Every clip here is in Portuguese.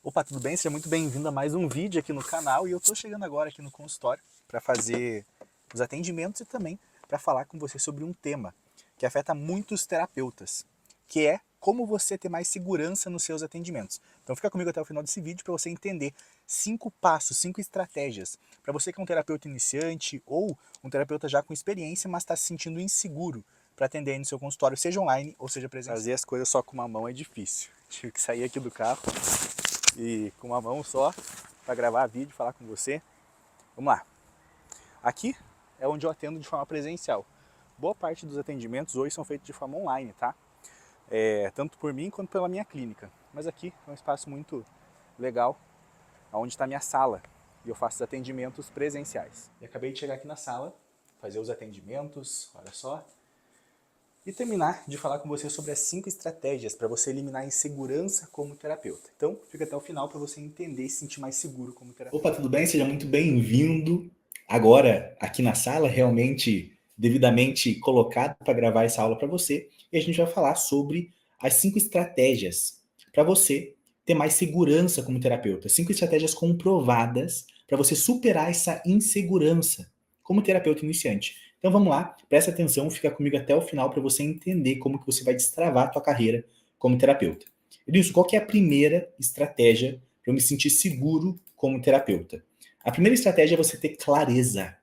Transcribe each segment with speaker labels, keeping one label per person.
Speaker 1: Opa, tudo bem? Seja muito bem-vindo a mais um vídeo aqui no canal e eu tô chegando agora aqui no consultório para fazer os atendimentos e também para falar com você sobre um tema que afeta muitos terapeutas, que é como você ter mais segurança nos seus atendimentos. Então fica comigo até o final desse vídeo para você entender 5 passos, 5 estratégias para você que é um terapeuta iniciante ou um terapeuta já com experiência, mas está se sentindo inseguro para atender aí no seu consultório, seja online ou seja presencial. Fazer as coisas só com uma mão é difícil. Tive que sair aqui do carro e com uma mão só para gravar vídeo e falar com você. Vamos lá. Aqui é onde eu atendo de forma presencial. Boa parte dos atendimentos hoje são feitos de forma online, tá? Tanto por mim quanto pela minha clínica. Mas aqui é um espaço muito legal, onde está minha sala. E eu faço os atendimentos presenciais. E acabei de chegar aqui na sala, fazer os atendimentos, olha só. E terminar de falar com você sobre as 5 estratégias para você eliminar a insegurança como terapeuta. Então, fica até o final para você entender e se sentir mais seguro como terapeuta.
Speaker 2: Opa, tudo bem? Seja muito bem-vindo. Agora, aqui na sala, realmente devidamente colocado para gravar essa aula para você. E a gente vai falar sobre as 5 estratégias para você ter mais segurança como terapeuta. 5 estratégias comprovadas para você superar essa insegurança como terapeuta iniciante. Então vamos lá, presta atenção, fica comigo até o final para você entender como que você vai destravar a tua carreira como terapeuta. Edilson, qual que é a primeira estratégia para eu me sentir seguro como terapeuta? A primeira estratégia é você ter clareza.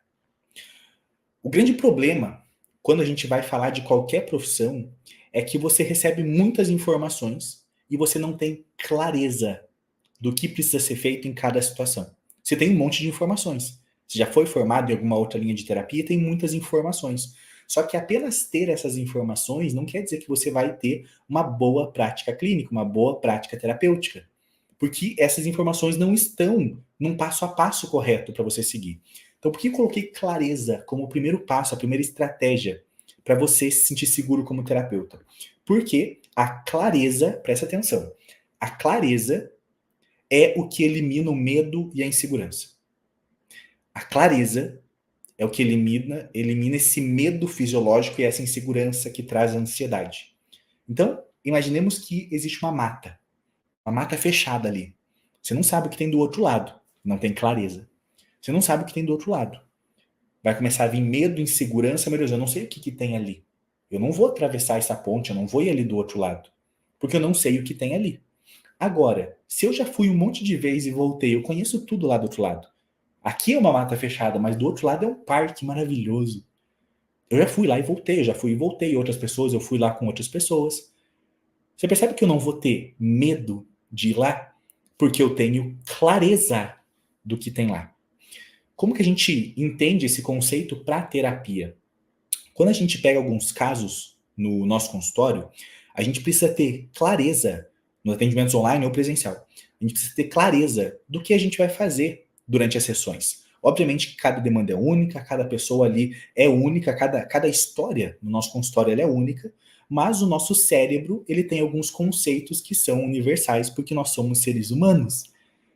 Speaker 2: O grande problema, quando a gente vai falar de qualquer profissão, é que você recebe muitas informações e você não tem clareza do que precisa ser feito em cada situação. Você tem um monte de informações. Você já foi formado em alguma outra linha de terapia e tem muitas informações. Só que apenas ter essas informações não quer dizer que você vai ter uma boa prática clínica, uma boa prática terapêutica. Porque essas informações não estão num passo a passo correto para você seguir. Então, por que eu coloquei clareza como o primeiro passo, a primeira estratégia para você se sentir seguro como terapeuta? Porque a clareza, presta atenção, a clareza é o que elimina o medo e a insegurança. A clareza é o que elimina esse medo fisiológico e essa insegurança que traz a ansiedade. Então, imaginemos que existe uma mata fechada ali. Você não sabe o que tem do outro lado, não tem clareza. Você não sabe o que tem do outro lado. Vai começar a vir medo, insegurança, meu Deus, eu não sei o que tem ali. Eu não vou atravessar essa ponte, eu não vou ir ali do outro lado, porque eu não sei o que tem ali. Agora, se eu já fui um monte de vezes e voltei, eu conheço tudo lá do outro lado. Aqui é uma mata fechada, mas do outro lado é um parque maravilhoso. Eu já fui lá e voltei, eu já fui e voltei. Outras pessoas, eu fui lá com outras pessoas. Você percebe que eu não vou ter medo de ir lá? Porque eu tenho clareza do que tem lá. Como que a gente entende esse conceito para terapia? Quando a gente pega alguns casos no nosso consultório, a gente precisa ter clareza nos atendimentos online ou presencial. A gente precisa ter clareza do que a gente vai fazer durante as sessões. Obviamente que cada demanda é única, cada pessoa ali é única, cada história no nosso consultório ela é única, mas o nosso cérebro ele tem alguns conceitos que são universais porque nós somos seres humanos.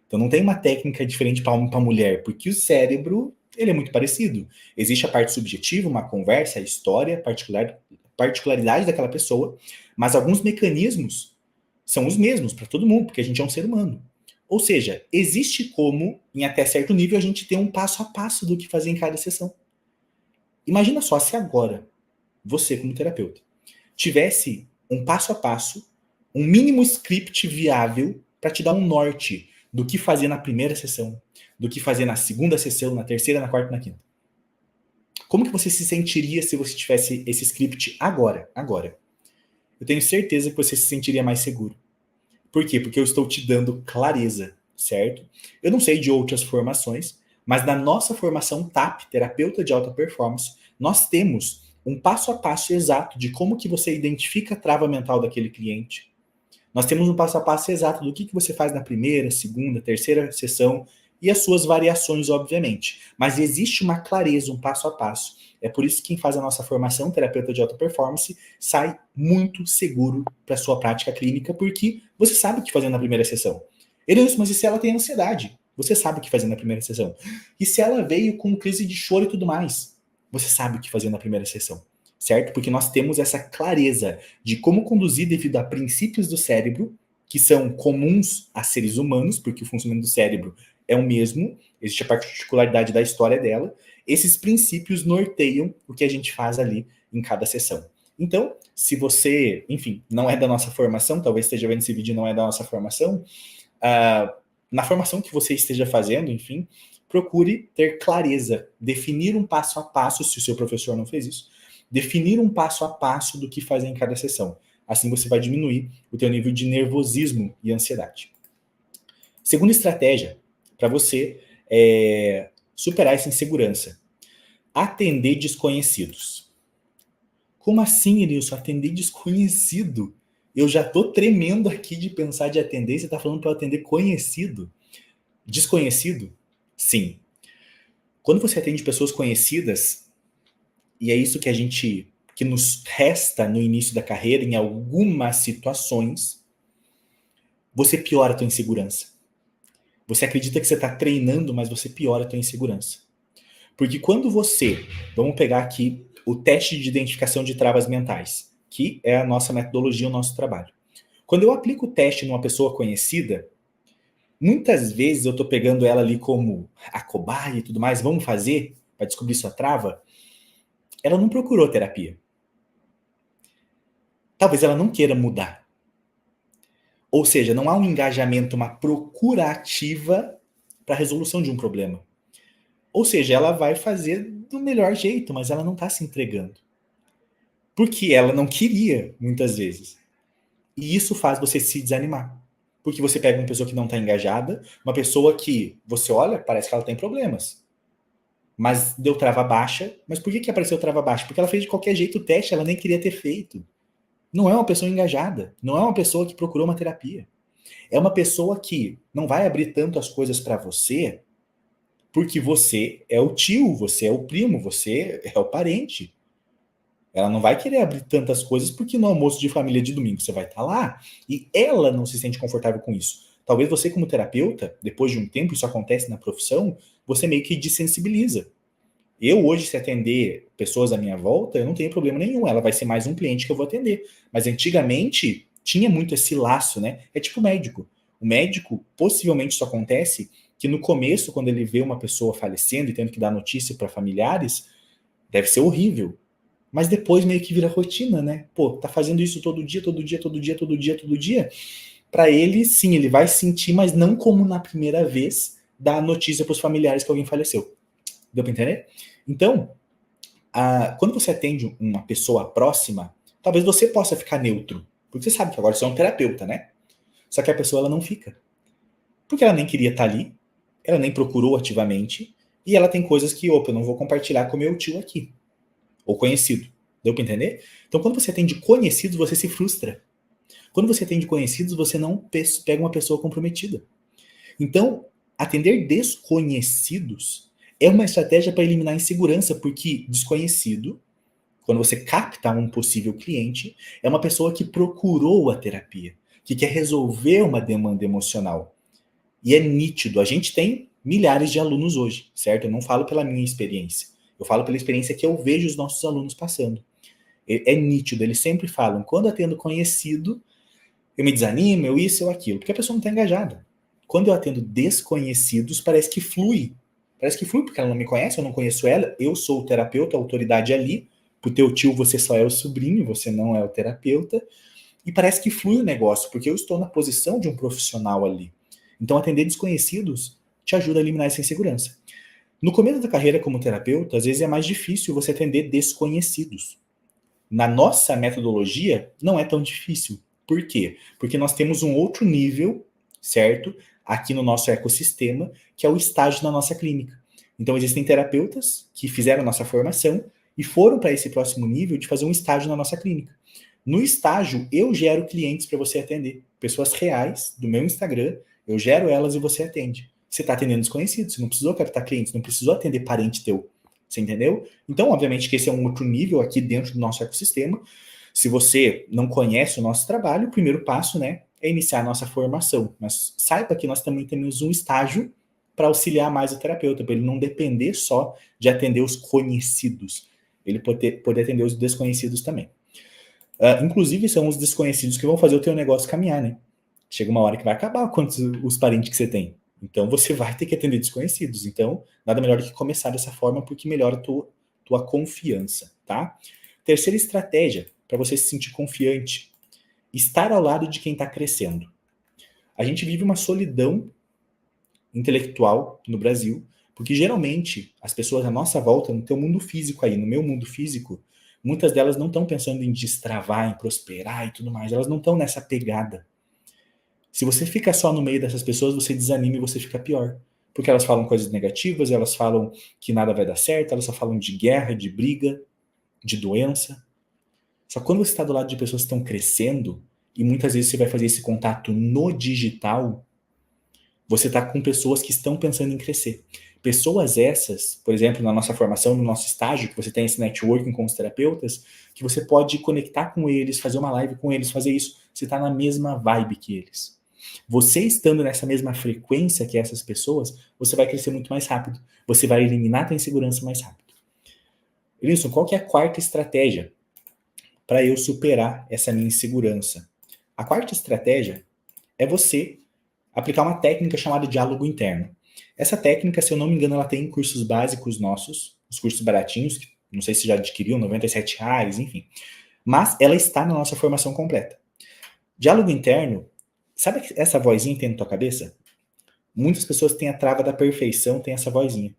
Speaker 2: Então não tem uma técnica diferente para homem e para mulher, porque o cérebro ele é muito parecido. Existe a parte subjetiva, uma conversa, a história, particularidade daquela pessoa, mas alguns mecanismos são os mesmos para todo mundo, porque a gente é um ser humano. Ou seja, existe como, em até certo nível, a gente ter um passo a passo do que fazer em cada sessão. Imagina só se agora, você como terapeuta, tivesse um passo a passo, um mínimo script viável para te dar um norte do que fazer na primeira sessão, do que fazer na segunda sessão, na terceira, na quarta e na quinta. Como que você se sentiria se você tivesse esse script agora? Agora. Eu tenho certeza que você se sentiria mais seguro. Por quê? Porque eu estou te dando clareza, certo? Eu não sei de outras formações, mas na nossa formação TAP, terapeuta de alta performance, nós temos um passo a passo exato de como que você identifica a trava mental daquele cliente. Nós temos um passo a passo exato do que você faz na primeira, segunda, terceira sessão e as suas variações, obviamente. Mas existe uma clareza, um passo a passo. É por isso que quem faz a nossa formação, terapeuta de alta performance, sai muito seguro para a sua prática clínica, porque você sabe o que fazer na primeira sessão. Elenilson, mas e se ela tem ansiedade? Você sabe o que fazer na primeira sessão. E se ela veio com crise de choro e tudo mais? Você sabe o que fazer na primeira sessão, certo? Porque nós temos essa clareza de como conduzir devido a princípios do cérebro que são comuns a seres humanos, porque o funcionamento do cérebro é o mesmo, existe a particularidade da história dela. Esses princípios norteiam o que a gente faz ali em cada sessão. Então, se você, enfim, não é da nossa formação, talvez esteja vendo esse vídeo e não é da nossa formação, na formação que você esteja fazendo, enfim, procure ter clareza, definir um passo a passo, se o seu professor não fez isso, definir um passo a passo do que fazer em cada sessão. Assim você vai diminuir o teu nível de nervosismo e ansiedade. Segunda estratégia para você superar essa insegurança. Atender desconhecidos. Como assim, Enilson? Atender desconhecido? Eu já tô tremendo aqui de pensar de atender, você tá falando para eu atender conhecido? Desconhecido? Sim. Quando você atende pessoas conhecidas, e é isso que nos resta no início da carreira, em algumas situações, você piora a tua insegurança. Você acredita que você está treinando, mas você piora a tua insegurança. Porque quando você, vamos pegar aqui o teste de identificação de travas mentais, que é a nossa metodologia, o nosso trabalho. Quando eu aplico o teste numa pessoa conhecida, muitas vezes eu estou pegando ela ali como a cobaia e tudo mais, vamos fazer para descobrir sua trava. Ela não procurou terapia. Talvez ela não queira mudar. Ou seja, não há um engajamento, uma procura ativa para a resolução de um problema. Ou seja, ela vai fazer do melhor jeito, mas ela não está se entregando. Porque ela não queria, muitas vezes. E isso faz você se desanimar. Porque você pega uma pessoa que não está engajada, uma pessoa que você olha, parece que ela tem problemas. Mas deu trava baixa. Mas por que apareceu trava baixa? Porque ela fez de qualquer jeito o teste, ela nem queria ter feito. Não é uma pessoa engajada. Não é uma pessoa que procurou uma terapia. É uma pessoa que não vai abrir tanto as coisas para você porque você é o tio, você é o primo, você é o parente. Ela não vai querer abrir tantas coisas porque no almoço de família de domingo você vai estar lá e ela não se sente confortável com isso. Talvez você, como terapeuta, depois de um tempo, isso acontece na profissão, você meio que desensibiliza. Eu hoje, se atender pessoas à minha volta, eu não tenho problema nenhum. Ela vai ser mais um cliente que eu vou atender. Mas antigamente tinha muito esse laço, né? É tipo médico. O médico, possivelmente isso acontece que no começo, quando ele vê uma pessoa falecendo e tendo que dar notícia para familiares, deve ser horrível. Mas depois meio que vira rotina, né? Pô, tá fazendo isso todo dia, todo dia, todo dia, todo dia, todo dia. Para ele, sim, ele vai sentir, mas não como na primeira vez dar notícia para os familiares que alguém faleceu. Deu para entender? Então, quando você atende uma pessoa próxima, talvez você possa ficar neutro. Porque você sabe que agora você é um terapeuta, né? Só que a pessoa ela não fica. Porque ela nem queria estar ali, ela nem procurou ativamente, e ela tem coisas que, opa, eu não vou compartilhar com meu tio aqui. Ou conhecido. Deu para entender? Então, quando você atende conhecidos, você se frustra. Quando você atende conhecidos, você não pega uma pessoa comprometida. Então, atender desconhecidos é uma estratégia para eliminar a insegurança, porque desconhecido, quando você capta um possível cliente, é uma pessoa que procurou a terapia, que quer resolver uma demanda emocional. E é nítido, a gente tem milhares de alunos hoje, certo? Eu não falo pela minha experiência, eu falo pela experiência que eu vejo os nossos alunos passando. É nítido, eles sempre falam, quando atendo conhecido, eu me desanimo, eu isso, eu aquilo, porque a pessoa não está engajada. Quando eu atendo desconhecidos, parece que flui. Parece que flui, porque ela não me conhece, eu não conheço ela, eu sou o terapeuta, a autoridade ali, pro teu tio você só é o sobrinho, você não é o terapeuta, e parece que flui o negócio, porque eu estou na posição de um profissional ali. Então, atender desconhecidos te ajuda a eliminar essa insegurança. No começo da carreira como terapeuta, às vezes é mais difícil você atender desconhecidos. Na nossa metodologia, não é tão difícil. Por quê? Porque nós temos um outro nível, certo? Aqui no nosso ecossistema, que é o estágio na nossa clínica. Então, existem terapeutas que fizeram a nossa formação e foram para esse próximo nível de fazer um estágio na nossa clínica. No estágio, eu gero clientes para você atender. Pessoas reais, do meu Instagram, eu gero elas e você atende. Você está atendendo desconhecidos, você não precisou captar clientes, não precisou atender parente teu. Você entendeu? Então, obviamente que esse é um outro nível aqui dentro do nosso ecossistema. Se você não conhece o nosso trabalho, o primeiro passo, né, é iniciar a nossa formação. Mas saiba que nós também temos um estágio para auxiliar mais o terapeuta, para ele não depender só de atender os conhecidos. Ele poder atender os desconhecidos também. Inclusive, são os desconhecidos que vão fazer o teu negócio caminhar, né? chega uma hora que vai acabar quantos os parentes que você tem. Então você vai ter que atender desconhecidos. Então, nada melhor do que começar dessa forma, porque melhora a tua confiança, tá? Terceira estratégia, para você se sentir confiante, estar ao lado de quem está crescendo. A gente vive uma solidão intelectual no Brasil, porque geralmente as pessoas à nossa volta, no teu mundo físico aí, no meu mundo físico, muitas delas não estão pensando em destravar, em prosperar e tudo mais, elas não estão nessa pegada. Se você fica só no meio dessas pessoas, você desanima e você fica pior. Porque elas falam coisas negativas, elas falam que nada vai dar certo, elas só falam de guerra, de briga, de doença. Só que quando você está do lado de pessoas que estão crescendo, e muitas vezes você vai fazer esse contato no digital, você está com pessoas que estão pensando em crescer. Pessoas essas, por exemplo, na nossa formação, no nosso estágio, que você tem esse networking com os terapeutas, que você pode conectar com eles, fazer uma live com eles, fazer isso. Você está na mesma vibe que eles. Você estando nessa mesma frequência que essas pessoas, você vai crescer muito mais rápido. Você vai eliminar a insegurança mais rápido. Wilson, qual que é a quarta estratégia para eu superar essa minha insegurança? A quarta estratégia é você aplicar uma técnica chamada diálogo interno. Essa técnica, se eu não me engano, ela tem cursos básicos nossos, os cursos baratinhos, que não sei se já adquiriu, R$97, enfim. Mas ela está na nossa formação completa. Diálogo interno, sabe essa vozinha que tem na tua cabeça? Muitas pessoas têm a trava da perfeição, tem essa vozinha.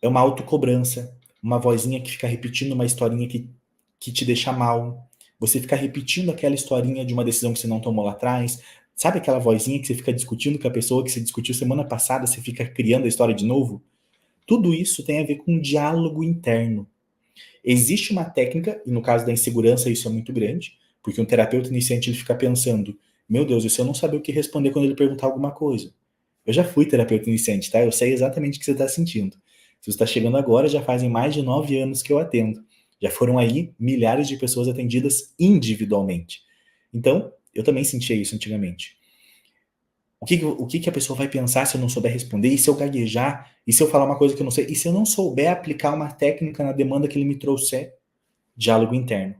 Speaker 2: É uma autocobrança, uma vozinha que fica repetindo uma historinha que te deixa mal. Você fica repetindo aquela historinha de uma decisão que você não tomou lá atrás. Sabe aquela vozinha que você fica discutindo com a pessoa que você discutiu semana passada, você fica criando a história de novo? Tudo isso tem a ver com um diálogo interno. Existe uma técnica, e no caso da insegurança isso é muito grande, porque um terapeuta iniciante ele fica pensando, meu Deus, e se eu não saber o que responder quando ele perguntar alguma coisa? Eu já fui terapeuta iniciante, tá? Eu sei exatamente o que você está sentindo. Se você está chegando agora, já fazem mais de 9 anos que eu atendo. Já foram aí milhares de pessoas atendidas individualmente. Então, eu também sentia isso antigamente. O que a pessoa vai pensar se eu não souber responder? E se eu gaguejar? E se eu falar uma coisa que eu não sei? E se eu não souber aplicar uma técnica na demanda que ele me trouxer? Diálogo interno.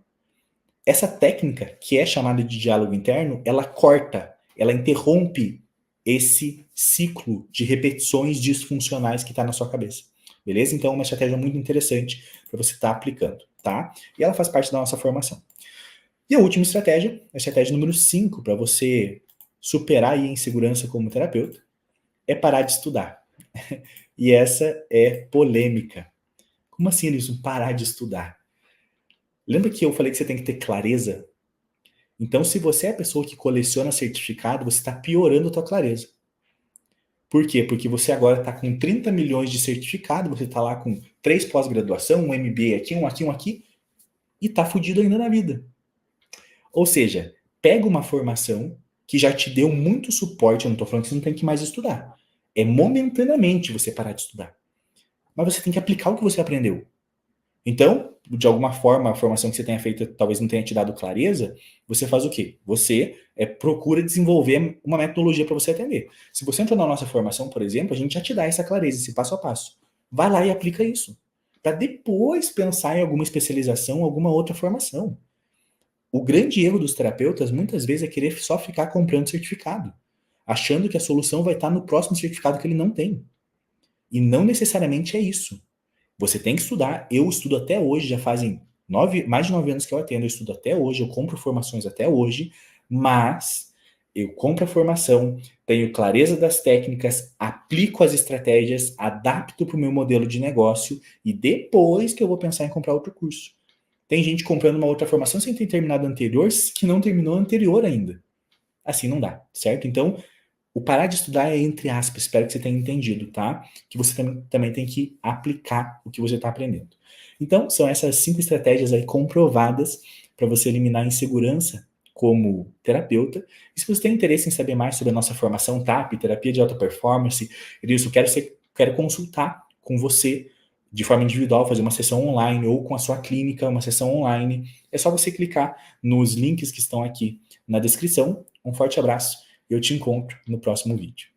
Speaker 2: Essa técnica, que é chamada de diálogo interno, ela corta, ela interrompe esse ciclo de repetições disfuncionais que está na sua cabeça. Beleza? Então é uma estratégia muito interessante para você estar aplicando, tá? E ela faz parte da nossa formação. E a última estratégia, a estratégia número 5, para você superar a insegurança como terapeuta, é parar de estudar. E essa é polêmica. Como assim, Elison, parar de estudar? Lembra que eu falei que você tem que ter clareza? Então, se você é a pessoa que coleciona certificado, você está piorando a tua clareza. Por quê? Porque você agora está com 30 milhões de certificado, você está lá com 3 pós-graduação, um MBA aqui, um aqui, e está fudido ainda na vida. Ou seja, pega uma formação que já te deu muito suporte, eu não estou falando que você não tem que mais estudar. É momentaneamente você parar de estudar. Mas você tem que aplicar o que você aprendeu. Então, de alguma forma, a formação que você tenha feito talvez não tenha te dado clareza, você faz o quê? Você procura desenvolver uma metodologia para você atender. Se você entrou na nossa formação, por exemplo, a gente já te dá essa clareza, esse passo a passo. Vai lá e aplica isso. Para depois pensar em alguma especialização, alguma outra formação. O grande erro dos terapeutas, muitas vezes, é querer só ficar comprando certificado, achando que a solução vai estar no próximo certificado que ele não tem. E não necessariamente é isso. Você tem que estudar. Eu estudo até hoje, já fazem mais de 9 anos que eu atendo, eu estudo até hoje, eu compro formações até hoje, mas eu compro a formação, tenho clareza das técnicas, aplico as estratégias, adapto para o meu modelo de negócio e depois que eu vou pensar em comprar outro curso. Tem gente comprando uma outra formação sem ter terminado a anterior, que não terminou a anterior ainda. Assim não dá, certo? Então, o parar de estudar é entre aspas, espero que você tenha entendido, tá? Que você também tem que aplicar o que você está aprendendo. Então, são essas 5 estratégias aí comprovadas para você eliminar a insegurança como terapeuta. E se você tem interesse em saber mais sobre a nossa formação TAP, terapia de alta performance, eu quero consultar com você de forma individual, fazer uma sessão online ou com a sua clínica, uma sessão online. É só você clicar nos links que estão aqui na descrição. Um forte abraço. Eu te encontro no próximo vídeo.